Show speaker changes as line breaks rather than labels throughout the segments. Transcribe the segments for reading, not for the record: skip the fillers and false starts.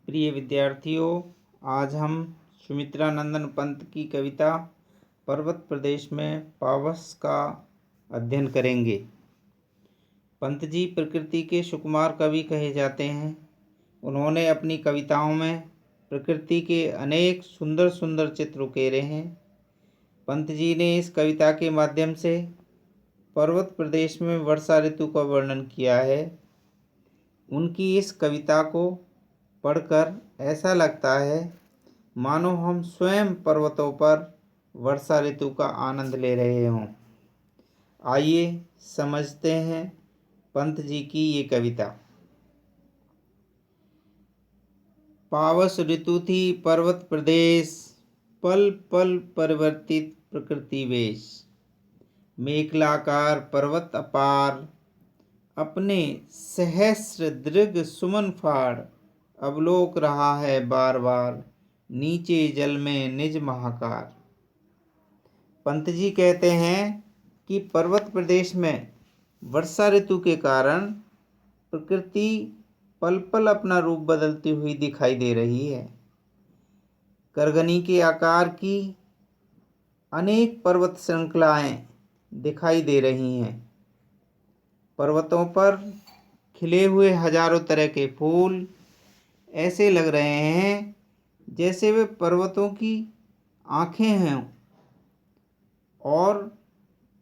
प्रिय विद्यार्थियों, आज हम सुमित्रा नंदन पंत की कविता पर्वत प्रदेश में पावस का अध्ययन करेंगे। पंत जी प्रकृति के सुकुमार कवि कहे जाते हैं। उन्होंने अपनी कविताओं में प्रकृति के अनेक सुंदर सुंदर चित्र उकेरे हैं। पंत जी ने इस कविता के माध्यम से पर्वत प्रदेश में वर्षा ऋतु का वर्णन किया है। उनकी इस कविता को पढ़कर ऐसा लगता है मानो हम स्वयं पर्वतों पर वर्षा ऋतु का आनंद ले रहे हों। आइए समझते हैं पंत जी की ये कविता। पावस ऋतु थी पर्वत प्रदेश, पल पल परिवर्तित प्रकृति वेश। मेखलाकार पर्वत अपार, अपने सहस्र दृग सुमन फाड़। अवलोक रहा है बार बार, नीचे जल में निज महाकार। पंत जी कहते हैं कि पर्वत प्रदेश में वर्षा ऋतु के कारण प्रकृति पल पल अपना रूप बदलती हुई दिखाई दे रही है। करगनी के आकार की अनेक पर्वत श्रृंखलाएं दिखाई दे रही हैं। पर्वतों पर खिले हुए हजारों तरह के फूल ऐसे लग रहे हैं जैसे वे पर्वतों की आँखें हैं और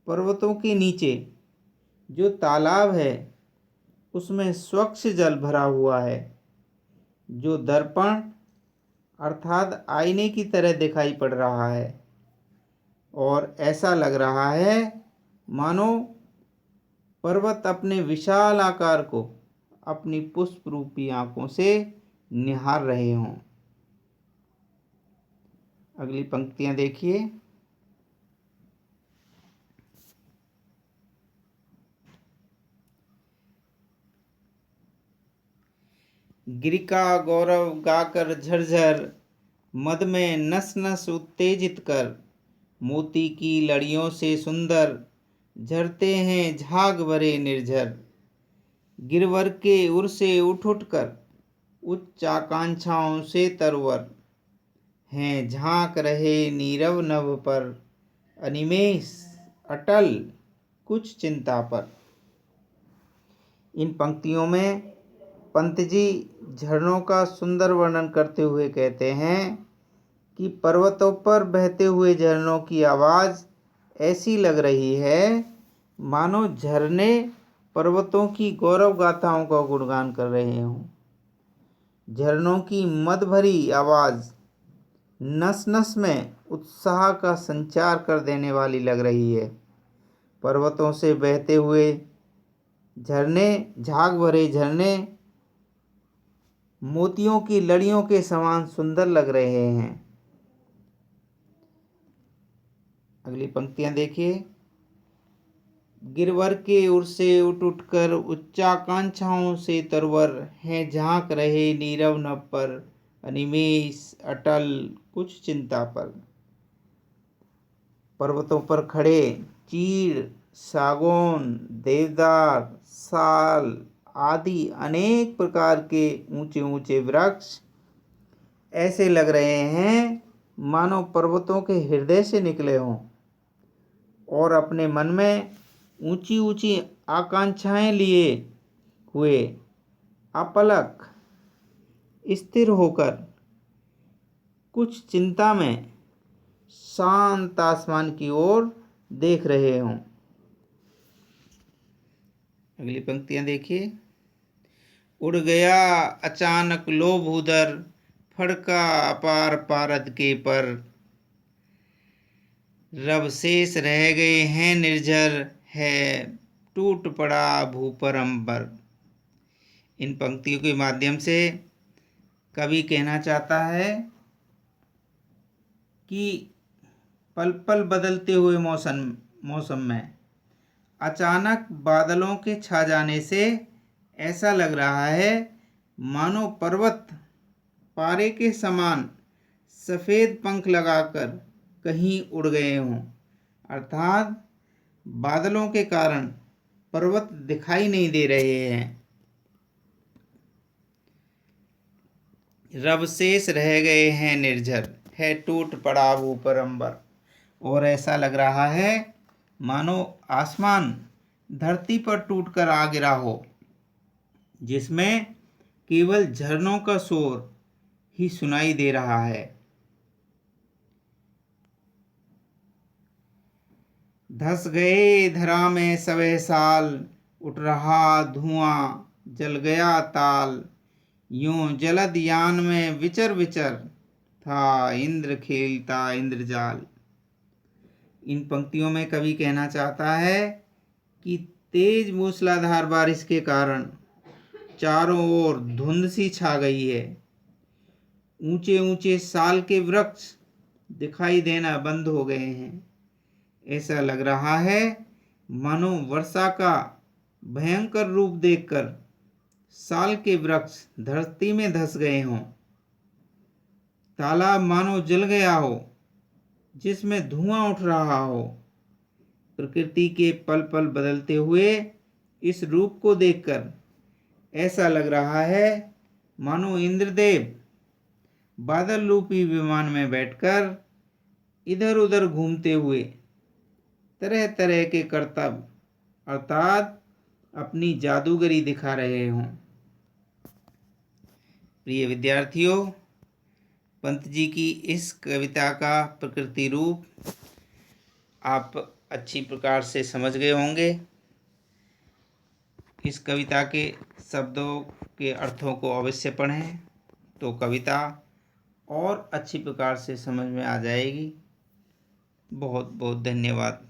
पर्वतों के नीचे जो तालाब है उसमें स्वच्छ जल भरा हुआ है, जो दर्पण अर्थात आईने की तरह दिखाई पड़ रहा है। और ऐसा लग रहा है मानो पर्वत अपने विशाल आकार को अपनी पुष्प रूपी आंखों से निहार रहे हों। अगली पंक्तियां देखिए। गिरिका गौरव गाकर झरझर, मद में नस नस उत्तेजित कर। मोती की लड़ियों से सुंदर, झरते हैं झाग भरे निर्झर। गिरवर के उर से उठ उठ कर, उच्च आकांक्षाओं से तरवर। हैं झांक रहे नीरव नभ पर, अनिमेष अटल कुछ चिंता पर। इन पंक्तियों में पंत जी झरनों का सुंदर वर्णन करते हुए कहते हैं कि पर्वतों पर बहते हुए झरनों की आवाज़ ऐसी लग रही है मानो झरने पर्वतों की गौरव गाथाओं का गुणगान कर रहे हों। झरनों की मद भरी आवाज़ नस नस में उत्साह का संचार कर देने वाली लग रही है। पर्वतों से बहते हुए झरने, झाग भरे झरने मोतियों की लड़ियों के समान सुंदर लग रहे हैं। अगली पंक्तियां देखिए। गिरवर के उर से उठ उठ कर, उच्चाकांक्षाओं से तरवर। हैं झांक रहे नीरव नभ पर, अनिमेष अटल कुछ चिंता पर। पर्वतों पर खड़े चीड़, सागौन, देवदार, साल आदि अनेक प्रकार के ऊंचे ऊंचे वृक्ष ऐसे लग रहे हैं मानो पर्वतों के हृदय से निकले हों और अपने मन में ऊंची ऊंची आकांक्षाएं लिए हुए अपलक स्थिर होकर कुछ चिंता में शांत आसमान की ओर देख रहे हों। अगली पंक्तियां देखिए। उड़ गया अचानक लोभ उदर, फड़का अपार पारद के पर। रब शेष रह गए हैं निर्झर, है टूट पड़ा भूपर अंबर। इन पंक्तियों के माध्यम से कवि कहना चाहता है कि पल पल बदलते हुए मौसम में अचानक बादलों के छा जाने से ऐसा लग रहा है मानो पर्वत पारे के समान सफ़ेद पंख लगाकर कहीं उड़ गए हों, अर्थात बादलों के कारण पर्वत दिखाई नहीं दे रहे हैं। रब शेष रह गए हैं निर्झर, है टूट पड़ा ऊपर अंबर। और ऐसा लग रहा है मानो आसमान धरती पर टूटकर आ गिरा हो, जिसमें केवल झरनों का शोर ही सुनाई दे रहा है। धस गए धरा में सवे साल, उठ रहा धुआं जल गया ताल। यूं जलद यान में विचर विचर, था इंद्र खेलता इंद्रजाल। इन पंक्तियों में कवि कहना चाहता है कि तेज मूसलाधार बारिश के कारण चारों ओर धुंध सी छा गई है। ऊंचे ऊंचे साल के वृक्ष दिखाई देना बंद हो गए हैं। ऐसा लग रहा है मानो वर्षा का भयंकर रूप देखकर साल के वृक्ष धरती में धंस गए हों। तालाब मानो जल गया हो, जिसमें धुआं उठ रहा हो। प्रकृति के पल पल बदलते हुए इस रूप को देखकर ऐसा लग रहा है मानो इंद्रदेव बादल रूपी विमान में बैठकर इधर उधर घूमते हुए तरह तरह के करतब अर्थात अपनी जादूगरी दिखा रहे हों। प्रिय विद्यार्थियों, पंत जी की इस कविता का प्रकृति रूप आप अच्छी प्रकार से समझ गए होंगे। इस कविता के शब्दों के अर्थों को अवश्य पढ़ें, तो कविता और अच्छी प्रकार से समझ में आ जाएगी। बहुत बहुत धन्यवाद।